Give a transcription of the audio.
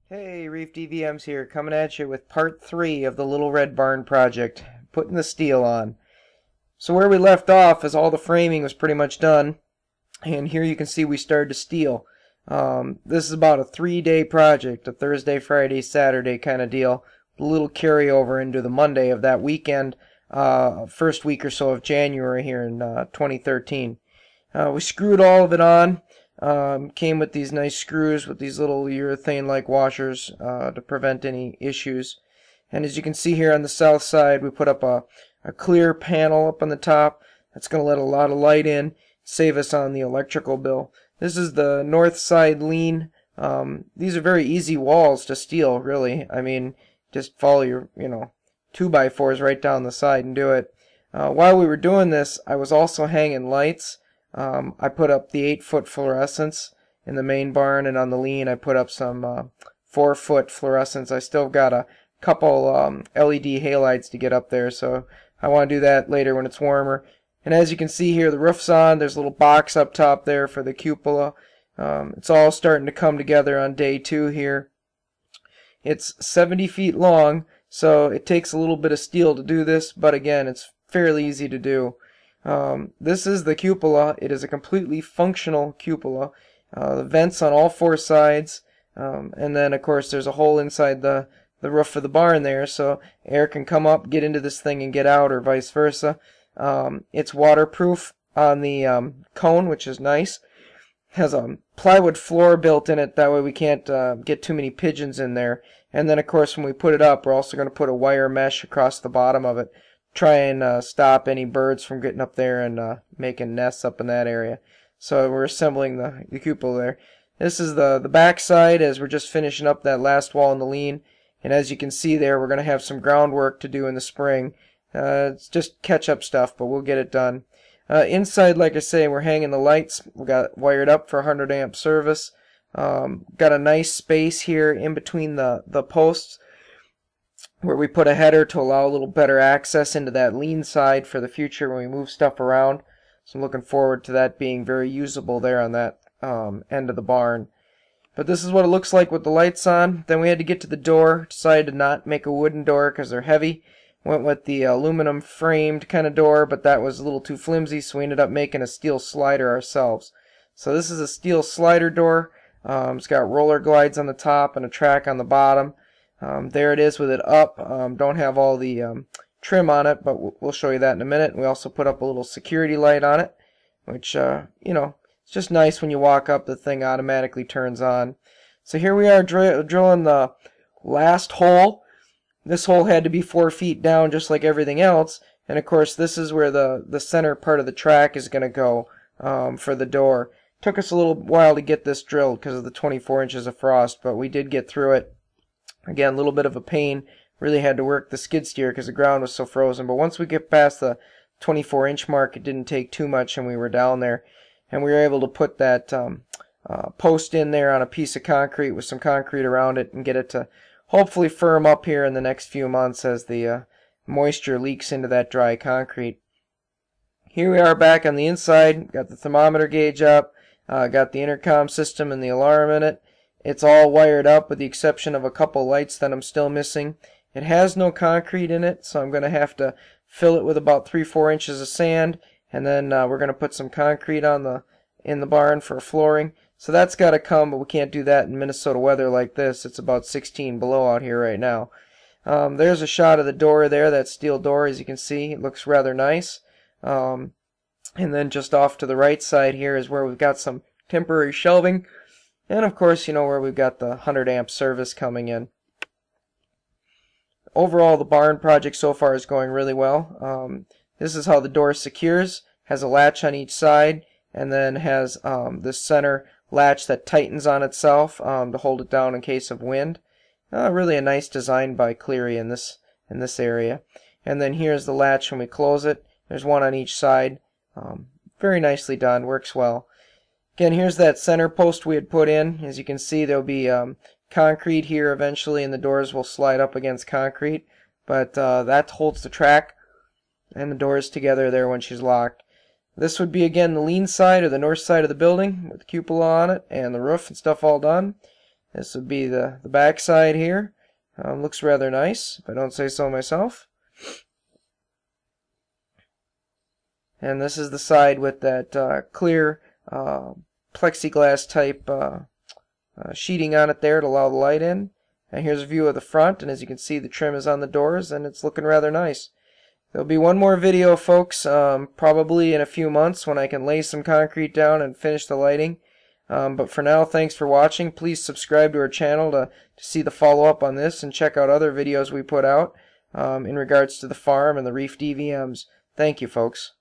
Hey, ReefDVMs here, coming at you with part 3 of the Little Red Barn project, putting the steel on. So where we left off is all the framing was pretty much done, and here you can see we started to steel. This is about a 3-day project, a Thursday, Friday, Saturday kind of deal, a little carryover into the Monday of that weekend, first week or so of January here in 2013. We screwed all of it on. Came with these nice screws with these little urethane-like washers to prevent any issues. And as you can see here on the south side, we put up a clear panel up on the top that's going to let a lot of light in, save us on the electrical bill. This is the north side lean. These are very easy walls to steel, really. I mean, just follow your 2x4s right down the side and do it. While we were doing this, I was also hanging lights. I put up the 8-foot fluorescents in the main barn, and on the lean I put up some 4-foot fluorescents. I still got a couple LED halides to get up there, so I want to do that later when it's warmer. And as you can see here, the roof's on. There's a little box up top there for the cupola. It's all starting to come together on day 2 here. It's 70 feet long, so it takes a little bit of steel to do this, but again, it's fairly easy to do. This is the cupola. It is a completely functional cupola. The vents on all 4 sides, and then of course there's a hole inside the roof of the barn there, so air can come up, get into this thing, and get out, or vice versa. It's waterproof on the cone, which is nice. Has a plywood floor built in it, that way we can't get too many pigeons in there. And then of course when we put it up, we're also going to put a wire mesh across the bottom of it. Try and stop any birds from getting up there and making nests up in that area. So we're assembling the cupola there. This is the back side as we're just finishing up that last wall in the lean. And as you can see there, we're going to have some groundwork to do in the spring. It's just catch-up stuff, but we'll get it done. Inside, like I say, we're hanging the lights. We got wired up for 100 amp service. Got a nice space here in between the posts, where we put a header to allow a little better access into that lean side for the future when we move stuff around. So I'm looking forward to that being very usable there on that end of the barn. But this is what it looks like with the lights on. Then we had to get to the door. Decided to not make a wooden door because they're heavy. Went with the aluminum framed kind of door, but that was a little too flimsy, so we ended up making a steel slider ourselves. So this is a steel slider door. It's got roller glides on the top and a track on the bottom. There it is with it up. Don't have all the trim on it, but we'll show you that in a minute. We also put up a little security light on it, which, it's just nice when you walk up, the thing automatically turns on. So here we are drilling the last hole. This hole had to be 4 feet down just like everything else. And of course this is where the center part of the track is going to go for the door. Took us a little while to get this drilled because of the 24 inches of frost, but we did get through it. Again, a little bit of a pain. Really had to work the skid steer because the ground was so frozen. But once we get past the 24-inch mark, it didn't take too much, and we were down there. And we were able to put that post in there on a piece of concrete with some concrete around it and get it to hopefully firm up here in the next few months as the moisture leaks into that dry concrete. Here we are back on the inside. Got the thermometer gauge up. Got the intercom system and the alarm in it. It's all wired up with the exception of a couple lights that I'm still missing. It has no concrete in it, so I'm going to have to fill it with about 3-4 inches of sand, and then we're going to put some concrete on in the barn for flooring. So that's got to come, but we can't do that in Minnesota weather like this. It's about 16 below out here right now. There's a shot of the door there, that steel door, as you can see. It looks rather nice. And then just off to the right side here is where we've got some temporary shelving. And of course, where we've got the 100 amp service coming in. Overall, the barn project so far is going really well. This is how the door secures. Has a latch on each side, and then has this center latch that tightens on itself to hold it down in case of wind. Really a nice design by Cleary in this area. And then here's the latch when we close it. There's one on each side. Very nicely done. Works well. Again, here's that center post we had put in. As you can see, there'll be concrete here eventually, and the doors will slide up against concrete. But that holds the track and the doors together there when she's locked. This would be, again, the lean side or the north side of the building with the cupola on it and the roof and stuff all done. This would be the back side here. Looks rather nice, if I don't say so myself. And this is the side with that clear plexiglass type sheeting on it there to allow the light in. And here's a view of the front, and as you can see, the trim is on the doors, and it's looking rather nice. There'll be one more video, folks, probably in a few months when I can lay some concrete down and finish the lighting. But for now, thanks for watching. Please subscribe to our channel to see the follow-up on this, and check out other videos we put out in regards to the farm and the ReefDVMs. Thank you, folks.